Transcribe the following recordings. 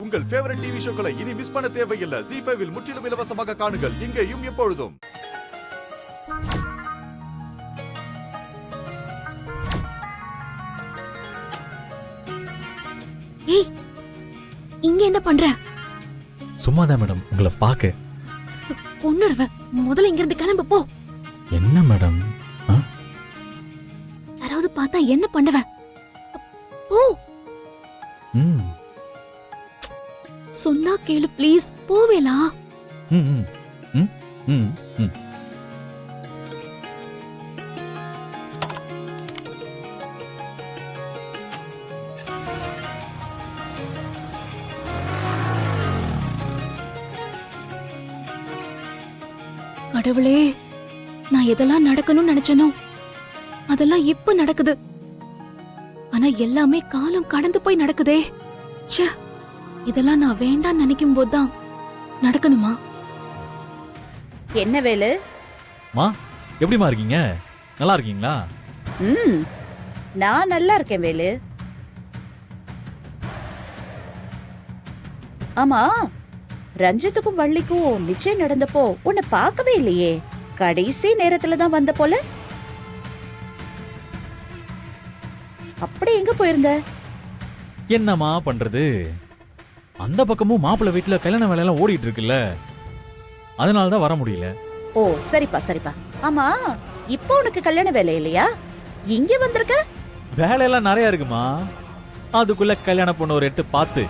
உங்கள் favourite TV ஷோக்களை இனி miss பண்ண தேவையில்லை. ZEE5 இல் முற்றிலும் இலவசமாக காணுங்கள். இங்கேயும் எப்பொழுதும். ஏய், இங்க என்ன பண்ற? சும்மாதான் மேடம், உங்களை பார்க்க. பொண்ணுருவ, முதல்ல இங்க இருந்து கிளம்பு போ. என்ன மேடம்? யாராவது பார்த்தா என்ன பண்ணுவ? போ. சொன்னா கேளு ப்ளீஸ், போவேலா. கடவுளே, நான் எதெல்லாம் நடக்கணும்னு நினைச்சனோ அதெல்லாம் இப்ப நடக்குது. ஆனா எல்லாமே காலம் கடந்து போய் நடக்குதே. ச்சே, இதெல்லாம் நான் வேண்டான்னு நினைக்கும் போதுதான் நடக்கணுமா? என்ன வேலு? மா, எப்படிமா இருக்கீங்க? நல்லா இருக்கீங்களா? நான் நல்லா இருக்கேன் வேலு. ஆமா, ரஞ்சித்துக்கும் வள்ளிக்கும் நிச்சயம் நடந்தப்போ உன்னை பார்க்கவே இல்லையே. கடைசி நேரத்துல தான் வந்த போல. அப்படி எங்க போயிருந்த? என்னம்மா பண்றது, அந்த பக்கமும் மாப்பிள்ளை வீட்டுல கல்யாண வேலையெல்லாம் ஓடிட்டு இருக்குல்ல, அதனாலதான் வர முடியல. ஓ சரிப்பா சரிப்பா. ஆமா, இப்போ உனக்கு கல்யாண வேலை இல்லையா? இங்க வந்திருக்க? வேலையெல்லாம் நிறைய இருக்குமா, அதுக்குள்ள கல்யாண பொண்ணு ஒரு 8 பார்த்து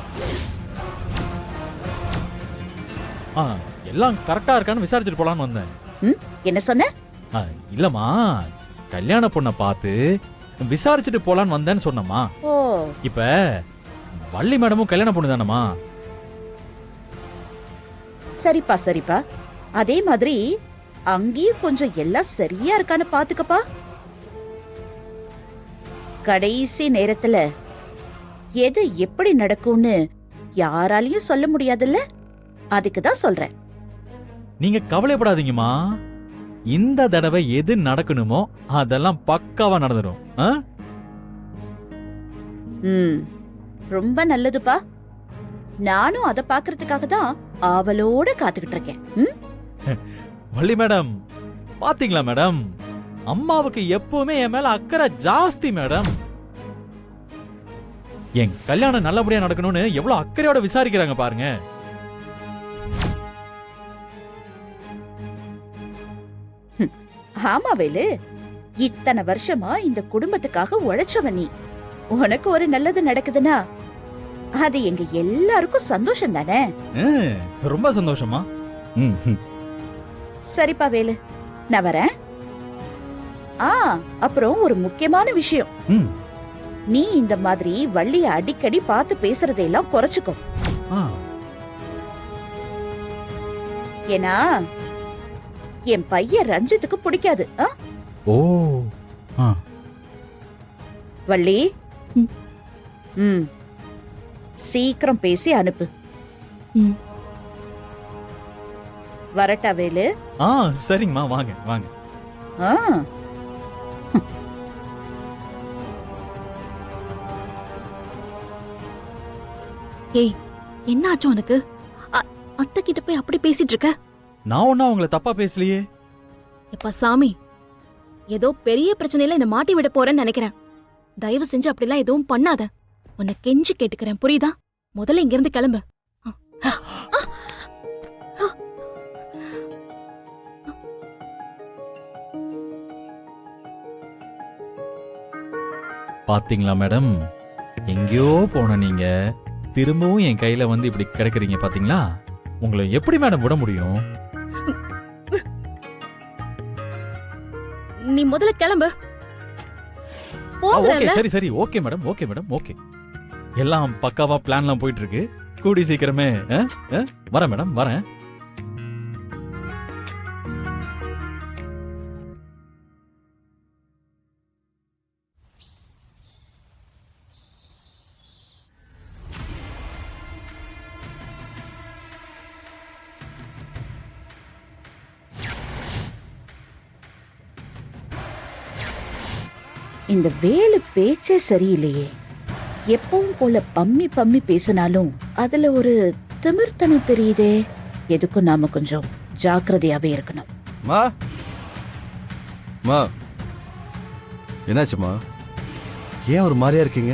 எல்லாம் கரெக்டா இருக்கான்னு விசாரிச்சுட்டு போலான்னு வந்தேன். என்ன சொன்ன? இல்லம்மா, கல்யாண பொண்ணை பார்த்து விசாரிச்சுட்டு போலான்னு வந்தேன்னு சொன்னம்மா. ஓ, இப்ப வள்ளி மேடமும் கல்யாண பொண்ணு தானம்மா. சரிப்பா சரிப்பா. அதே மாதிரி அங்கேயும் கொஞ்சம் எல்லாம் சரியா இருக்கான்னு பாத்துக்கப்பா. கடைசி நேரத்துல எது எப்படி நடக்கும்னு யாராலையும் சொல்ல முடியாதுல்ல, அதுக்குதான் சொல்றேன். நீங்க கவலைப்படாதீங்கம்மா, இந்த தடவை எது நடக்கணுமோ அதெல்லாம் பக்காவா நடந்துடும். ரொம்ப நல்லதுப்பா. நானும் அத பாக்குறதுக்காக தான் ஆவலோட காத்துக்கிட்டு இருக்கேன். வள்ளி மேடம், பாத்தீங்களா மேடம், அம்மாவுக்கு எப்பவுமே என் மேல அக்கறை ஜாஸ்தி மேடம். என் கல்யாணம் நல்லபடியா நடக்கணும்னு எவ்வளவு அக்கறையோட விசாரிக்கிறாங்க பாருங்க. ஆமா வேலு, இத்தனை வருஷமா இந்த குடும்பத்துக்காக உழைச்சவ நீ. உனக்கு ஒரு நல்லது நடக்குதுன்னா அது எங்க எல்லாருக்கும் சந்தோஷம் தானே? ரொம்ப சந்தோஷமா. சரிப்பா வேலு, நான் வரேன். அப்புறம் ஒரு முக்கியமான விஷயம், நீ இந்த மாதிரி வள்ளிய அடிக்கடி பார்த்து பேசுறதையெல்லாம் குறைச்சுக்கோ. ஏன்னா என் பையன் ரஞ்சித்துக்கு பிடிக்காது. ஓ, வள்ளி, சீக்கிரம் பேசி அனுப்பு. வரட்டா வேலு? சரிங்கம்மா, வாங்க வாங்க. ஏய், என்ன ஆச்சு உனக்கு? அத்தை கிட்ட போய் அப்படி பேசிட்டு இருக்க? நான் ஒன்னும் அவங்கள தப்பா பேசலையே. எப்பா சாமி, ஏதோ பெரிய பிரச்சனையில என்ன மாட்டி விட போறேன்னு நினைக்கிறேன். தயவு செஞ்சு அப்படிலாம் எதுவும் பண்ணாத. உன்னை கெஞ்சி கேட்டுக்கிறேன், புரியுதா? முதல்ல இங்க இருந்து கிளம்பு. பாத்தீங்களா மேடம், எங்கேயோ போன நீங்க திரும்பவும் என் கையில வந்து இப்படி கிடைக்கிறீங்க. பாத்தீங்களா, உங்களை எப்படி மேடம் விட முடியும்? நீ முதல்ல கிளம்பு. சரி சரி, okay madam, okay madam, okay. எல்லாம் பக்காவா பிளான்லாம் போயிட்டு இருக்கு. கூடி சீக்கிரமே வரேன் மேடம், வரேன். இந்த வேலு பேச்சே சரியில்லையே. எப்பவும் போல பம்மி பம்மி பேசினாலும் அதுல ஒரு திமிர்த்தனம் தெரியுதே. எதுக்கும் நாம கொஞ்சம் ஜாக்கிரதையாவே இருக்கணும். மா மா என்னாச்சுமா? ஏன் ஒரு மாதிரியா இருக்கீங்க?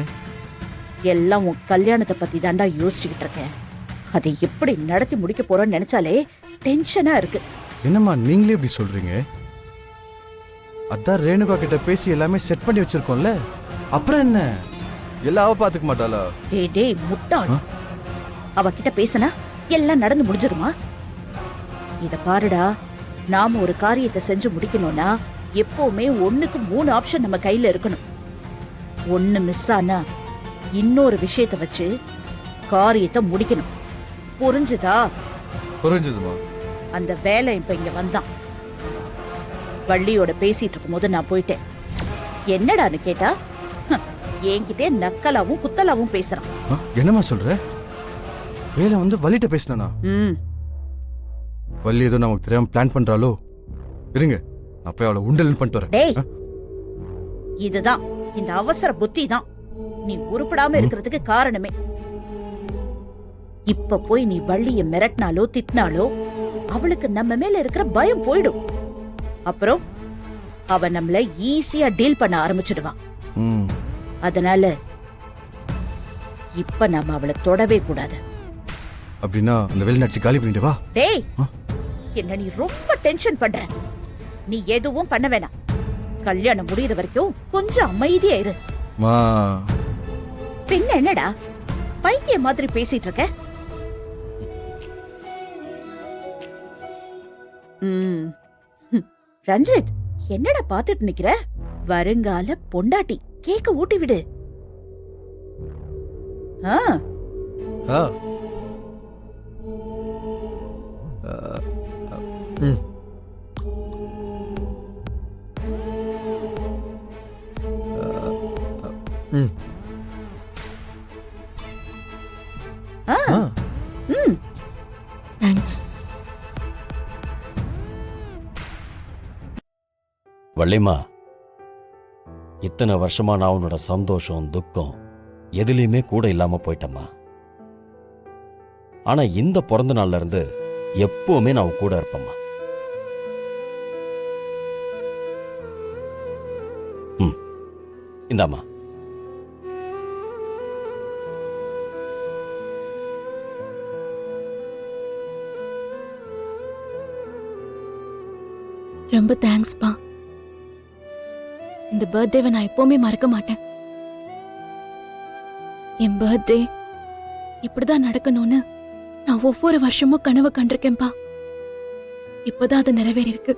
எல்லாம் உன் கல்யாணத்தை பத்தி தாண்டா யோசிச்சுக்கிட்டு இருக்கேன். அதை எப்படி நடத்தி முடிக்க போறோம்னு நினைச்சாலே டென்ஷனா இருக்கு. என்னம்மா நீங்களே இப்படி சொல்றீங்க? அதான் ரேணுகா கிட்ட பேசி எல்லாமே செட் பண்ணி வச்சிருக்கோம்ல, அப்புறம் என்ன? எல்லாம் அவ பாத்துக்க மாட்டாளா? டேய் முட்டாள், அவகிட்ட பேசினா எல்லாம் நடந்து முடிஞ்சிருமா? இத பாருடா, நாம ஒரு காரியத்தை செஞ்சு முடிக்கணும்னா எப்பவுமே 1க்கு 3 ஆப்ஷன் நம்ம கையில இருக்கணும். 1 மிஸ் ஆனா இன்னொரு விஷயத்தை வச்சு காரியத்தை முடிக்கணும். புரிஞ்சுதா? புரிஞ்சுதுமா. அந்த வேலை இப்ப இங்க வந்தான். வள்ளியோட பேசிட்டு இருக்கும்போது நான் போயிட்டேன். என்னடான்னு கேட்டா என்கிட்டே நக்கலாவும் குத்தலாவும் பேசுறான். என்னம்மா சொல்ற? வேலை வந்து வள்ளிட்ட பேசினானா? வள்ளி ஏதோ நமக்கு தெரியாம பிளான் பண்றாளோ? இருங்க, நான் போய் அவளை உண்டல் பண்ணிட்டு வரேன். டேய், இதுதான் இந்த அவசர புத்தி தான் நீ உருப்படாம இருக்கிறதுக்கு காரணமே. இப்ப போய் நீ வள்ளிய மிரட்டினாலோ திட்டினாலோ அவளுக்கு நம்ம மேல இருக்கிற பயம் போயிடும். அப்புறம் அவ நம்மள ஈஸியா டீல் பண்ண ஆரம்பிச்சிடுவான். அதனால இப்ப நாம அவளை தொடவே கூடாது. அப்படின்னா அந்த வெளிநாட்டு காலி பண்ணிட்டு வா. டேய், என்ன நீ ரொம்ப டென்ஷன் பண்ற. நீ எதுவும் பண்ண வேணாம். கல்யாணம் முடியற வரைக்கும் கொஞ்சம் அமைதியா இரு. பின்ன என்னடா பைத்திய மாதிரி பேசிட்டு இருக்க? ரஞ்சித், என்னடா பாத்துட்டு நிக்கிற? வருங்கால பொண்டாட்டி, கேக்க ஊட்டி விடு. தேங்க்ஸ். வள்ளிமா, இத்தனை வருஷமா நான் உன்னோட சந்தோஷம் துக்கம் எதுலையுமே கூட இல்லாம போயிட்டம்மா. ஆனா இந்த பிறந்த நாள்ல இருந்து எப்பவுமே நான் உன் கூட இருப்பேம்மா. இந்தாம்மா. ரொம்ப தேங்க்ஸ்பா. இந்த பர்த்டேவை நான் எப்பவுமே மறக்க மாட்டேன். என் பர்த்டே இப்படிதான் நடக்கணும்னு நான் ஒவ்வொரு வருஷமும் கனவு கண்டிருக்கேன்பா. இப்பதான் அது நிறைவேறிருக்கு.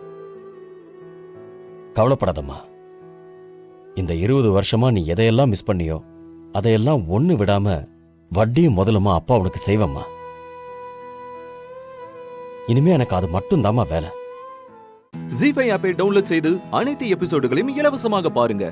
கவலைப்படாதம்மா. இந்த 20 வருஷமா நீ எதையெல்லாம் மிஸ் பண்ணியோ அதையெல்லாம் ஒண்ணு விடாம வட்டியும் முதலுமா அப்பா உனக்கு செய்வம்மா. இனிமே எனக்கு அது மட்டும் தாம்மா வேலை. ஜீ5 ஆப்பை டவுன்லோட் செய்து அனைத்து எபிசோடுகளையும் இலவசமாக பாருங்க.